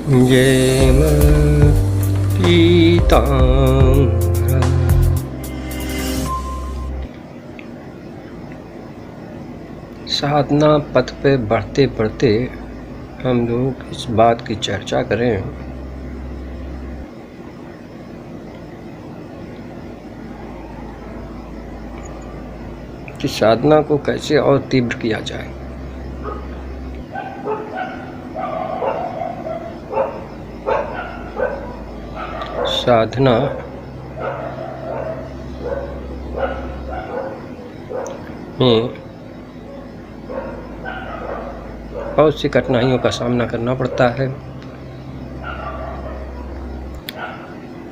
जय पीताम्बरा। साधना पथ पे बढ़ते बढ़ते हम लोग इस बात की चर्चा करें कि साधना को कैसे और तीव्र किया जाए। साधना में बहुत सी कठिनाइयों का सामना करना पड़ता है।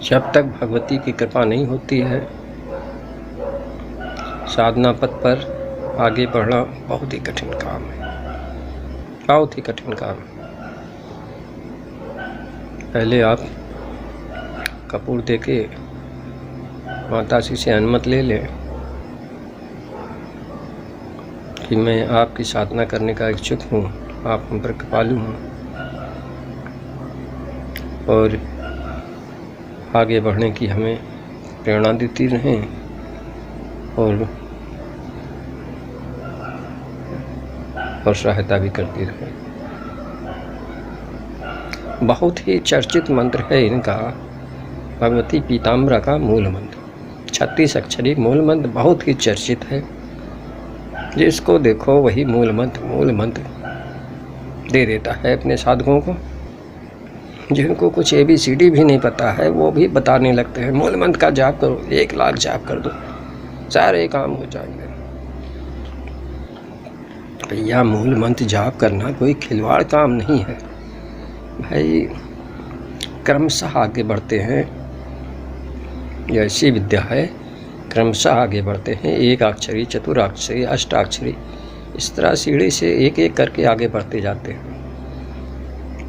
जब तक भगवती की कृपा नहीं होती है, साधना पथ पर आगे बढ़ना बहुत ही कठिन काम है, बहुत ही कठिन काम है। पहले आप कपूर दे के माताजी से अनुमति ले लें कि मैं आपकी साधना करने का इच्छुक हूँ, आप हम पर कृपालु हैं और आगे बढ़ने की हमें प्रेरणा देती रहें और सहायता भी करती रहें। बहुत ही चर्चित मंत्र है इनका, भगवती पीताम्बरा का मूल मंत्र। 36 अक्षरी मूल मंत्र बहुत ही चर्चित है। जिसको देखो वही मूल मंत्र दे देता है अपने साधकों को। जिनको कुछ ABCD भी नहीं पता है वो भी बताने लगते हैं मूल मंत्र का जाप करो, 1 लाख जाप कर दो, सारे काम हो जाएंगे। भैया मूल मंत्र जाप करना कोई खिलवाड़ काम नहीं है भाई। क्रमशः आगे बढ़ते हैं, यह ऐसी विद्या है, क्रमशः आगे बढ़ते हैं। 1 अक्षरी, चतुराक्षरी, अष्टाक्षरी, इस तरह सीढ़ी से एक एक करके आगे बढ़ते जाते हैं।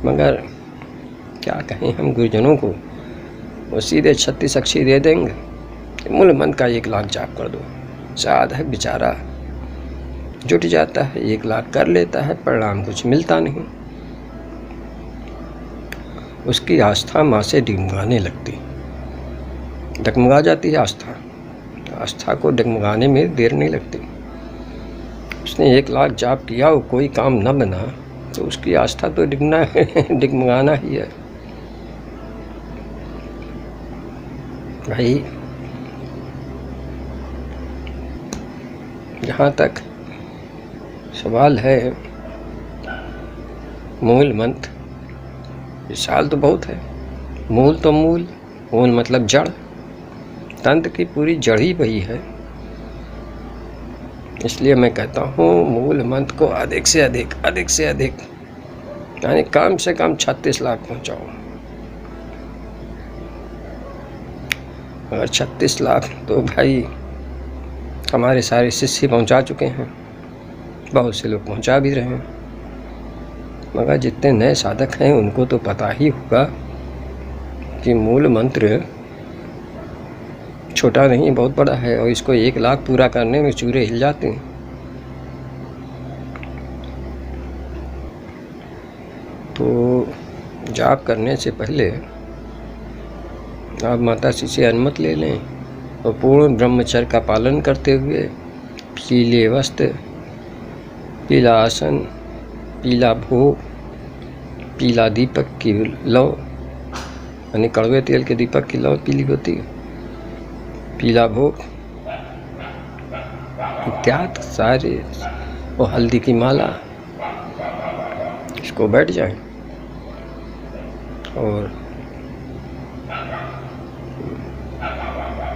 मगर क्या कहें हम गुरुजनों को, वो सीधे 36 अक्षरी दे देंगे, मूल मंत्र का 1 लाख जाप कर दो। साधक बेचारा जुट जाता है, 1 लाख कर लेता है, परिणाम कुछ मिलता नहीं। उसकी आस्था माँ से डगमगाने लगती, डगमगा जाती है आस्था। आस्था को डगमगाने में देर नहीं लगती। उसने 1 लाख जाप किया और कोई काम न बना तो उसकी आस्था तो डगमगाना ही है भाई। जहाँ तक सवाल है मूल मंत्र, विशाल तो बहुत है। मूल तो मूल मतलब जड़, तंत्र की पूरी जड़ ही वही है। इसलिए मैं कहता हूँ मूल मंत्र को अधिक से अधिक यानी कम से कम 36 लाख पहुँचाओ। अगर 36 लाख तो भाई हमारे सारे शिष्य पहुँचा चुके हैं, बहुत से लोग पहुँचा भी रहे हैं। मगर जितने नए साधक हैं उनको तो पता ही होगा कि मूल मंत्र छोटा नहीं बहुत बड़ा है और इसको 1 लाख पूरा करने में चूरे हिल जाते हैं। तो जाप करने से पहले आप माताजी से अनुमति ले लें और पूर्ण ब्रह्मचर्य का पालन करते हुए पीले वस्त्र, पीला आसन, पीला भोग, पीला दीपक की लौ, यानी कड़वे तेल के दीपक की लौ पीली होती है, पीला भोग इत्यादि सारे, और हल्दी की माला, इसको बैठ जाएं और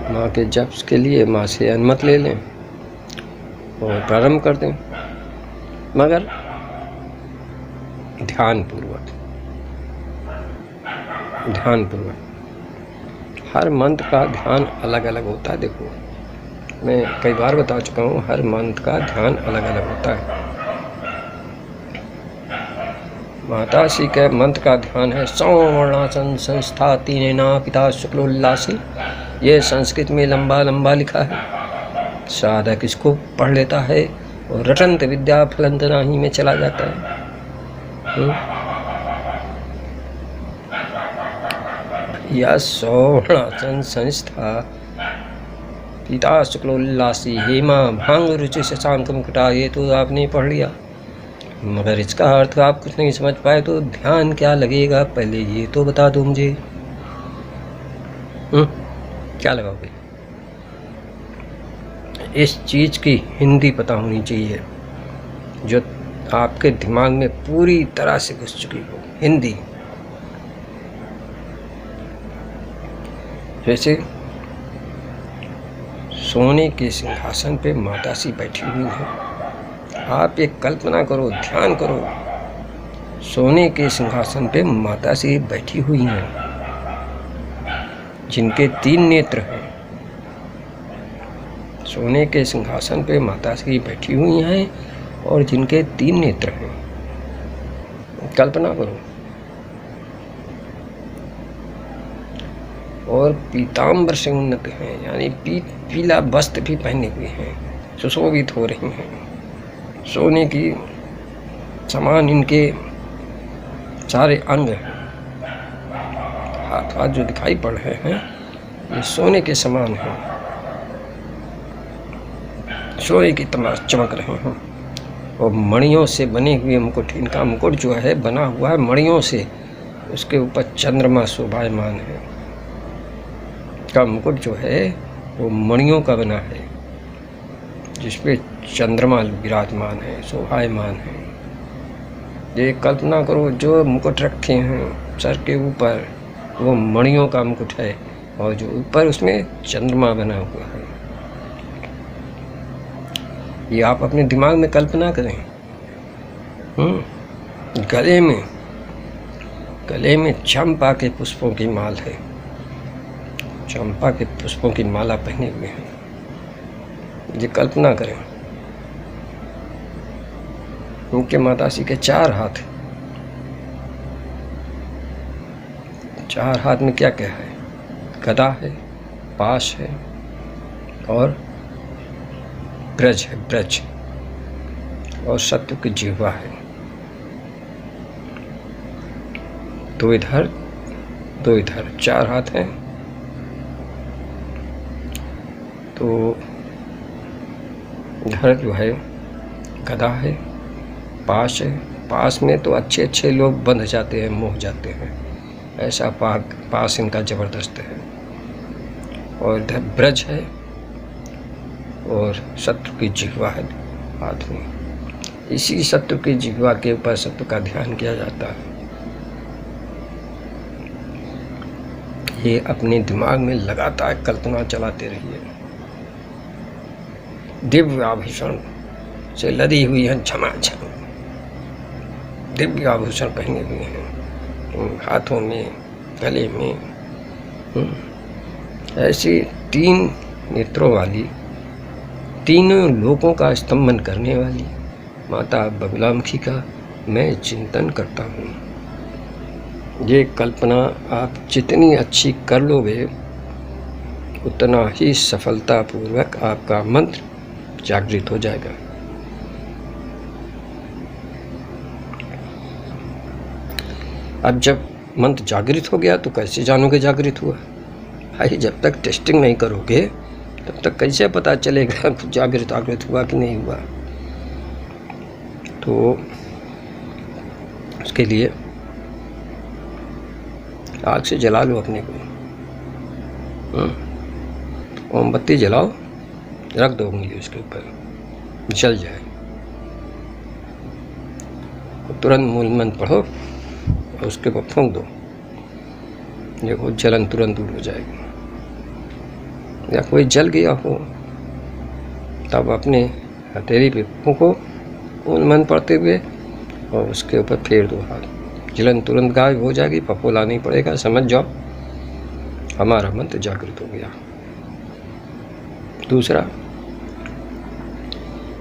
माँ के जप के लिए माँ से अनुमति ले लें और प्रारंभ कर दें। मगर ध्यानपूर्वक हर मंत्र का ध्यान अलग अलग होता है। देखो मैं कई बार बता चुका हूँ, हर मंत्र का ध्यान अलग अलग होता है। माताजी के मंत्र का ध्यान है सौवर्णासन संस्था तीनेना पिता शुक्लोल्लासी। ये संस्कृत में लंबा लिखा है। साधक इसको पढ़ लेता है और रटंत विद्या फलंत नाही में चला जाता है। या सौवर्णासन संस्था पिता शुक्लोल्लासी हेमा भांग रुचि शशांक मुकुटा, ये तो आपने पढ़ लिया, मगर इसका अर्थ आप कुछ नहीं समझ पाए तो ध्यान क्या लगेगा, पहले ये तो बता दो मुझे। क्या लगाओगे? इस चीज़ की हिंदी पता होनी चाहिए जो आपके दिमाग में पूरी तरह से घुस चुकी हो, हिंदी। जैसे सोने के सिंहासन पे मातासी बैठी हुई है, आप एक कल्पना करो, ध्यान करो, सोने के सिंहासन पे मातासी बैठी हुई हैं जिनके 3 नेत्र हैं। सोने के सिंहासन पे मातासी बैठी हुई हैं और जिनके 3 नेत्र हैं, कल्पना करो। और पीताम्बर से उन्नत हैं, यानी पीला वस्त्र भी पहने हुए हैं, सुशोभित हो रही हैं, सोने की समान इनके सारे अंग हैं, हाथ जो दिखाई पड़ रहे हैं ये सोने के समान हैं, सोने की तरह चमक रहे हैं। और मणियों से बने हुए मुकुट, इनका मुकुट जो है बना हुआ है मणियों से, उसके ऊपर चंद्रमा शोभायमान है। का मुकुट जो है वो मणियों का बना है जिसपे चंद्रमा विराजमान है, शोभायमान है। ये कल्पना करो, जो मुकुट रखे हैं सर के ऊपर वो मणियों का मुकुट है और जो ऊपर उसमें चंद्रमा बना हुआ है। ये आप अपने दिमाग में कल्पना करें। गले में चंपा के पुष्पों की माल है, चंपा के पुष्पों की माला पहने हुए हैं। ये कल्पना करें। उनके माताश्री के 4 हाथ, 4 हाथ में क्या क्या है? गदा है, पाश है और ब्रज है, ब्रज, और शत्रु की जिह्वा है। 2 इधर 2 इधर, 4 हाथ हैं। तो इधर जो है गदा है, पाश है, पास में तो अच्छे अच्छे लोग बंध जाते हैं, मोह जाते हैं, ऐसा पास इनका ज़बरदस्त है। और इधर ब्रज है और शत्रु की जिह्वा है हाथ में। इसी शत्रु की जिह्वा के ऊपर शत्रु का ध्यान किया जाता है। ये अपने दिमाग में लगातार कल्पना चलाते रहिए। दिव्य आभूषण से लदी हुई है झमाझम, दिव्य आभूषण पहने हुए हैं हाथों में, गले में। ऐसी 3 नेत्रों वाली, तीनों लोकों का स्तंभन करने वाली माता बगुलामुखी का मैं चिंतन करता हूँ। ये कल्पना आप जितनी अच्छी कर लोगे उतना ही सफलतापूर्वक आपका मंत्र जागृत हो जाएगा। अब जब मंत्र जागृत हो गया तो कैसे जानोगे जागृत हुआ? भाई जब तक टेस्टिंग नहीं करोगे तब तक कैसे पता चलेगा जागृत हुआ कि नहीं हुआ? तो उसके लिए आग से जला लो अपने को, मोमबत्ती जलाओ, रख दो उंगली उसके ऊपर, जल जाए। तुरंत मूल मंत्र पढ़ो और उसके ऊपर फूंक दो, देखो जलन तुरंत दूर हो जाएगी। या कोई जल गया हो तब अपने हथेली पे फूंको मूल मंत्र पढ़ते हुए और उसके ऊपर फेर दो हाथ, जलन तुरंत गायब हो जाएगी, फफोला नहीं पड़ेगा। समझ जाओ हमारा मंत्र जागृत हो गया। दूसरा,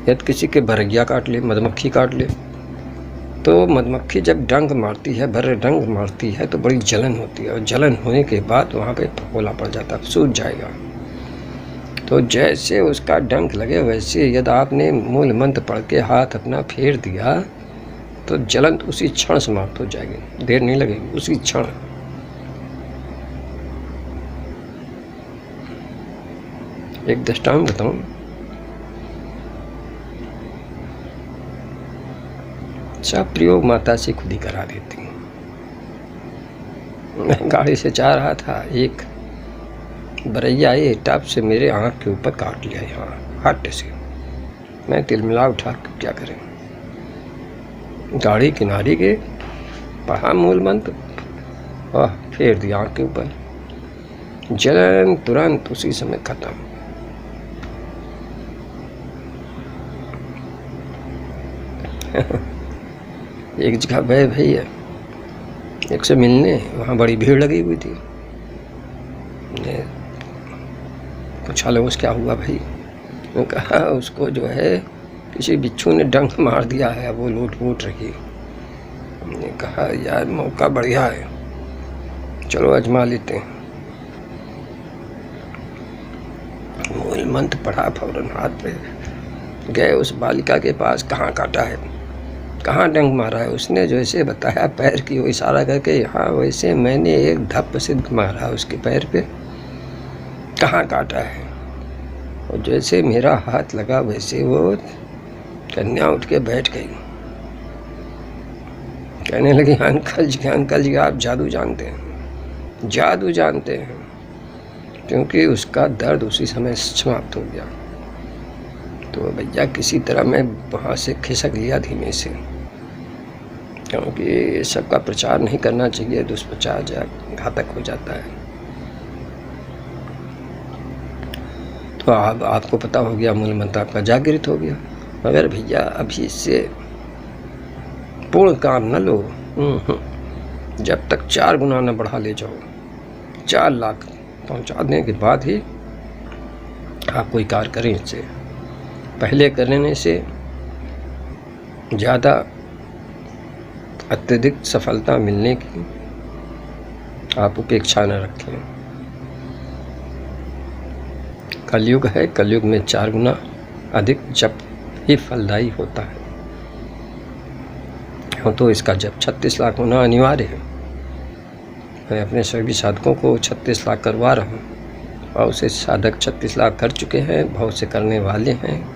यदि किसी के भरगिया काट ले, मधुमक्खी काट ले, तो मधुमक्खी जब डंक मारती है, भर डंक मारती है तो बड़ी जलन होती है, और जलन होने के बाद वहाँ पे फफोला पड़ जाता है, सूज जाएगा। तो जैसे उसका डंक लगे वैसे यदि आपने मूल मंत्र पढ़ के हाथ अपना फेर दिया तो जलन उसी क्षण समाप्त हो जाएगी, देर नहीं लगेगी, उसी क्षण। एक दृष्टांत बताऊं। सब प्रयोग माता से खुद ही करा देती हूँ। मैं गाड़ी से जा रहा था, एक बरैया ये टप से मेरे आँख के ऊपर काट लिया, यहाँ हट से। मैं तिलमिला उठा, क्या करें। गाड़ी किनारे के पढ़ा मूल मंत्र और फेर दिया आँख के ऊपर। जलन तुरंत उसी समय खत्म। एक जगह गए भैया एक से मिलने, वहाँ बड़ी भीड़ लगी हुई थी। पूछा लो क्या हुआ भाई। मैं कहा उसको जो है किसी बिच्छू ने डंक मार दिया है, वो लूट वूट रही। हमने कहा यार मौका बढ़िया है, चलो आजमा लेते हैं। मूल मंत्र पढ़ा, फौरन हाथ पे गए उस बालिका के पास। कहाँ काटा है, कहाँ डंक मारा है। उसने जैसे बताया पैर की वो इशारा करके, यहाँ वैसे मैंने एक धप से मारा उसके पैर पे। कहाँ काटा है, और जैसे मेरा हाथ लगा वैसे वो कन्या उठ के बैठ गई। कहने लगी अंकल जी आप जादू जानते हैं, जादू जानते हैं। क्योंकि उसका दर्द उसी समय समाप्त हो गया। तो भैया किसी तरह मैं वहाँ से खिसक लिया धीमे से, क्योंकि सबका प्रचार नहीं करना चाहिए, दुष्प्रचार घातक हो जाता है। तो आपको पता हो गया, मूल मंत्र आपका जागृत हो गया। मगर भैया अभी से पूर्ण काम न लो, जब तक 4 गुना न बढ़ा ले जाओ। 4 लाख पहुंचाने के बाद ही आप कोई कार्य करें। इससे पहले करने से ज़्यादा अत्यधिक सफलता मिलने की आप उपेक्षा न रखें। कलयुग है, कलयुग में 4 गुना अधिक जप ही फलदायी होता है। तो इसका जप 36 लाख होना अनिवार्य है। मैं अपने सभी साधकों को 36 लाख करवा रहा हूँ, और उसे साधक 36 लाख कर चुके हैं, बहुत से करने वाले हैं,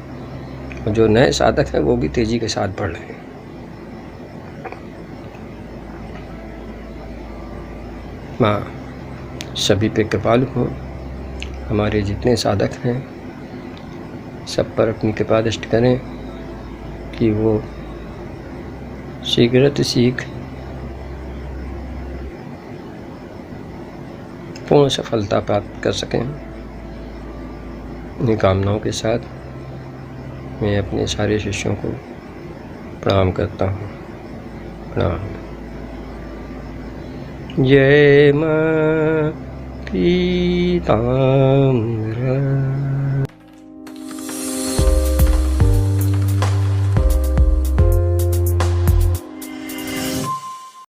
और जो नए साधक हैं वो भी तेजी के साथ बढ़ रहे हैं। माँ सभी पे कृपालु हो। हमारे जितने साधक हैं सब पर अपनी कृपा दृष्टि करें कि वो शीघ्र सीख पूर्ण सफलता प्राप्त कर सकें। इन्हीं कामनाओं के साथ मैं अपने सारे शिष्यों को प्रणाम करता हूँ। प्रणाम। जय मां पीताम्बर।